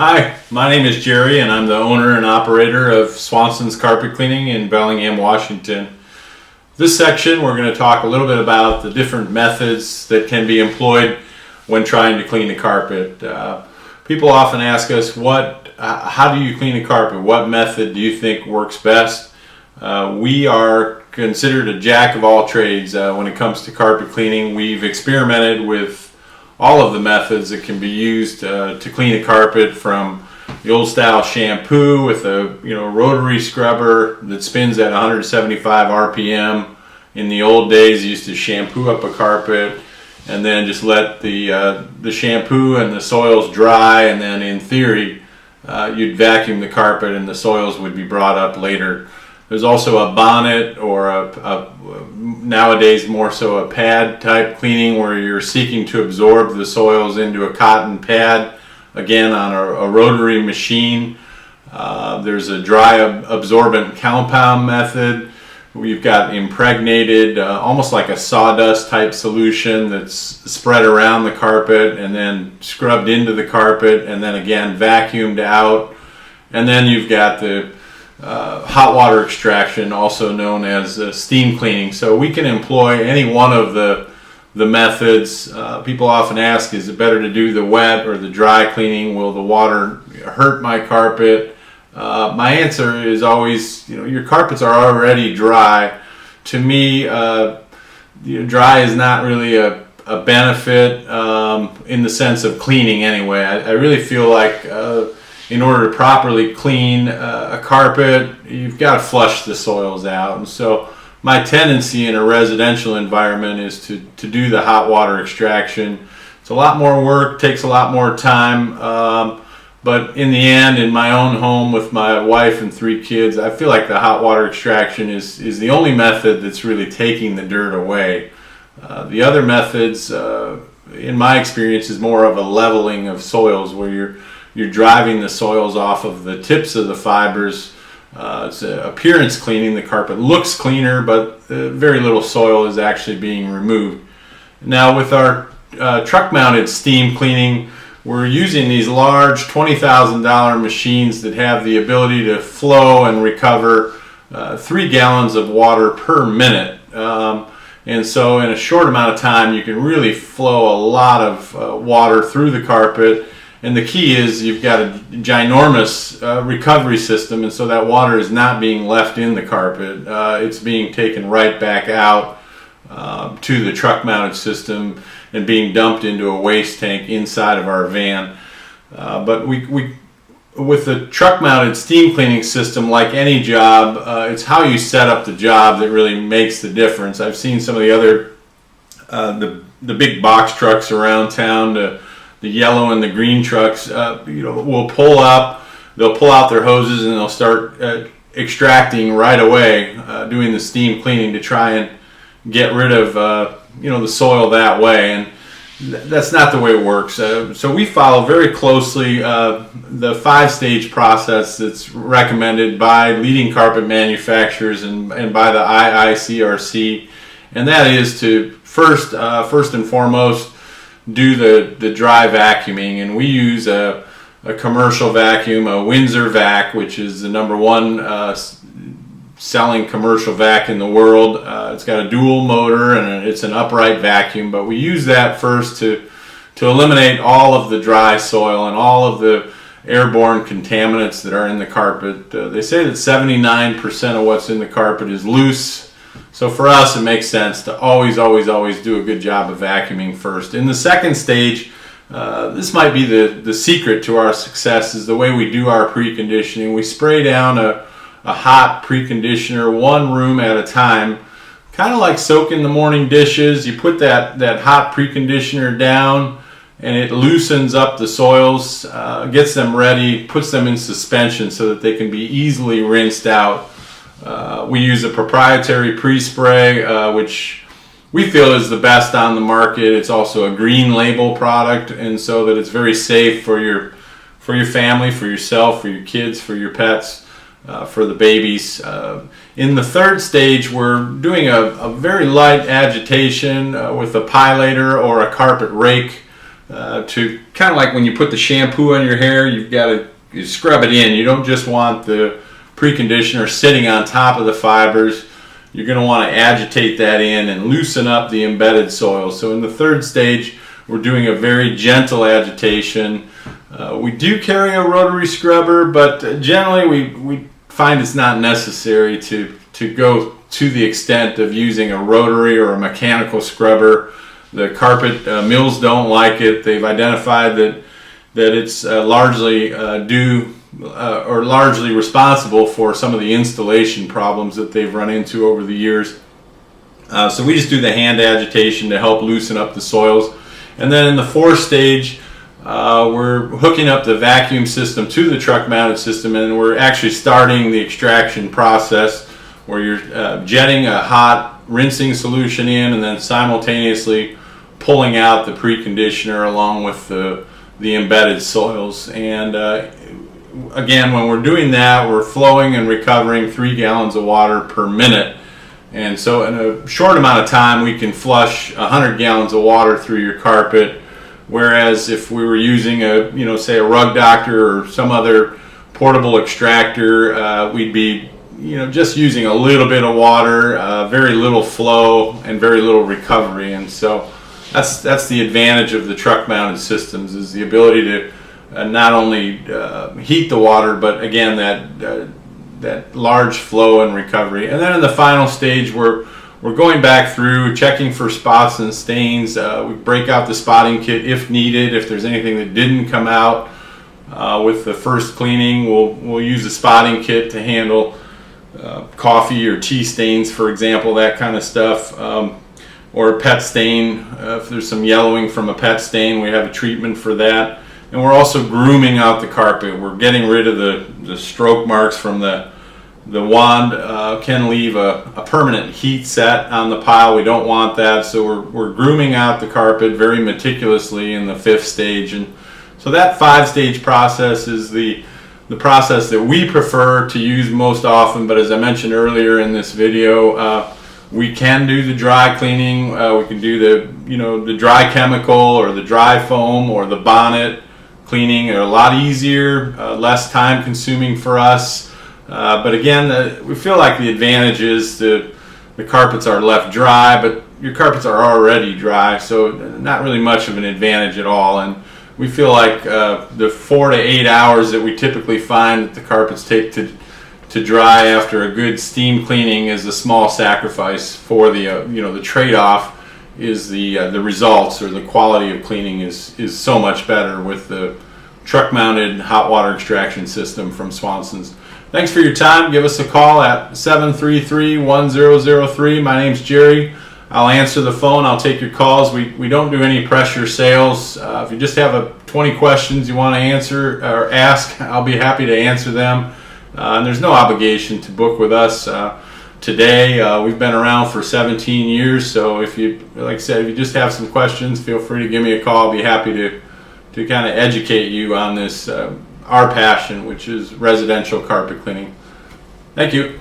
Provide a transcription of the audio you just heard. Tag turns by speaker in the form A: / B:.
A: Hi, my name is Jerry and I'm the owner and operator of Swansens Carpet Cleaning in Bellingham, Washington. This section we're going to talk a little bit about the different methods that can be employed when trying to clean the carpet. People often ask us, how do you clean a carpet? What method do you think works best? We are considered a jack of all trades when it comes to carpet cleaning. We've experimented with all of the methods that can be used to clean a carpet, from the old style shampoo with a rotary scrubber that spins at 175 RPM. In the old days, you used to shampoo up a carpet and then just let the shampoo and the soils dry, and then in theory you'd vacuum the carpet and the soils would be brought up later. There's also a bonnet, or nowadays more so a pad type cleaning, where you're seeking to absorb the soils into a cotton pad, again on a rotary machine. There's a dry absorbent compound method. We've got impregnated, almost like a sawdust type solution that's spread around the carpet and then scrubbed into the carpet and then again vacuumed out. And then you've got the hot water extraction, also known as steam cleaning. So we can employ any one of the methods. People often ask, is it better to do the wet or the dry cleaning? Will the water hurt my carpet? My answer is always, your carpets are already dry. To me, dry is not really a benefit in the sense of cleaning anyway. I really feel like in order to properly clean a carpet, you've got to flush the soils out. And so my tendency in a residential environment is to do the hot water extraction. It's a lot more work, takes a lot more time, but in the end, in my own home with my wife and 3 kids, I feel like the hot water extraction is the only method that's really taking the dirt away. The other methods, in my experience, is more of a leveling of soils, where you're driving the soils off of the tips of the fibers. It's appearance cleaning. The carpet looks cleaner, but very little soil is actually being removed. Now with our truck mounted steam cleaning, we're using these large $20,000 machines that have the ability to flow and recover 3 gallons of water per minute. And so in a short amount of time you can really flow a lot of water through the carpet. And the key is you've got a ginormous recovery system, and so that water is not being left in the carpet. It's being taken right back out to the truck mounted system and being dumped into a waste tank inside of our van. But we with the truck mounted steam cleaning system, like any job, it's how you set up the job that really makes the difference. I've seen some of the other the big box trucks around town, the yellow and the green trucks, will pull up, they'll pull out their hoses and they'll start extracting right away, doing the steam cleaning to try and get rid of the soil that way. And that's not the way it works. So we follow very closely the 5-stage process that's recommended by leading carpet manufacturers and by the IICRC, and that is to first and foremost do the dry vacuuming. And we use a commercial vacuum, a Windsor vac, which is the #1 selling commercial vac in the world. It's got a dual motor and it's an upright vacuum, but we use that first to eliminate all of the dry soil and all of the airborne contaminants that are in the carpet. They say that 79% of what's in the carpet is loose. So for us, it makes sense to always do a good job of vacuuming first. In the second stage, this might be the secret to our success, is the way we do our preconditioning. We spray down a hot preconditioner 1 room at a time, kind of like soaking the morning dishes. You put that hot preconditioner down and it loosens up the soils, gets them ready, puts them in suspension so that they can be easily rinsed out. We use a proprietary pre-spray, which we feel is the best on the market. It's also a green label product, and so that it's very safe for your family, for yourself, for your kids, for your pets, for the babies. In the third stage, we're doing a very light agitation with a pilator or a carpet rake to kind of like when you put the shampoo on your hair, you've got to scrub it in. You don't just want the preconditioner sitting on top of the fibers. You're going to want to agitate that in and loosen up the embedded soil. So in the third stage, we're doing a very gentle agitation. We do carry a rotary scrubber, but generally we find it's not necessary to go to the extent of using a rotary or a mechanical scrubber. The carpet mills don't like it. They've identified that it's largely largely responsible for some of the installation problems that they've run into over the years. So we just do the hand agitation to help loosen up the soils. And then in the fourth stage, we're hooking up the vacuum system to the truck mounted system, and we're actually starting the extraction process where you're jetting a hot rinsing solution in and then simultaneously pulling out the preconditioner along with the embedded soils. And again, when we're doing that, we're flowing and recovering 3 gallons of water per minute. And so in a short amount of time, we can flush 100 gallons of water through your carpet. Whereas if we were using say a rug doctor or some other portable extractor, we'd be, just using a little bit of water, very little flow and very little recovery. And so that's the advantage of the truck mounted systems, is the ability to not only heat the water, but again, that large flow and recovery. And then in the final stage, we're going back through, checking for spots and stains. We break out the spotting kit if needed. If there's anything that didn't come out with the first cleaning, we'll use the spotting kit to handle coffee or tea stains, for example, that kind of stuff. Or a pet stain. If there's some yellowing from a pet stain, we have a treatment for that. And we're also grooming out the carpet. We're getting rid of the stroke marks from the wand. Can leave a permanent heat set on the pile. We don't want that, so we're grooming out the carpet very meticulously in the fifth stage. And so that 5-stage process is the process that we prefer to use most often. But as I mentioned earlier in this video, we can do the dry cleaning. We can do the dry chemical or the dry foam or the bonnet cleaning. They're a lot easier, less time consuming for us. But again, we feel like the advantage is the carpets are left dry, but your carpets are already dry, so not really much of an advantage at all. And we feel like the 4 to 8 hours that we typically find that the carpets take to dry after a good steam cleaning is a small sacrifice for the trade-off is the results, or the quality of cleaning is so much better with the truck mounted hot water extraction system from Swansens. Thanks for your time. Give us a call at 733-1003. My name's Jerry. I'll answer the phone. I'll take your calls. We don't do any pressure sales. If you just have 20 questions you want to answer or ask, I'll be happy to answer them. And there's no obligation to book with us today. We've been around for 17 years, so if you just have some questions, feel free to give me a call. I'll be happy to kind of educate you on this, our passion, which is residential carpet cleaning. Thank you.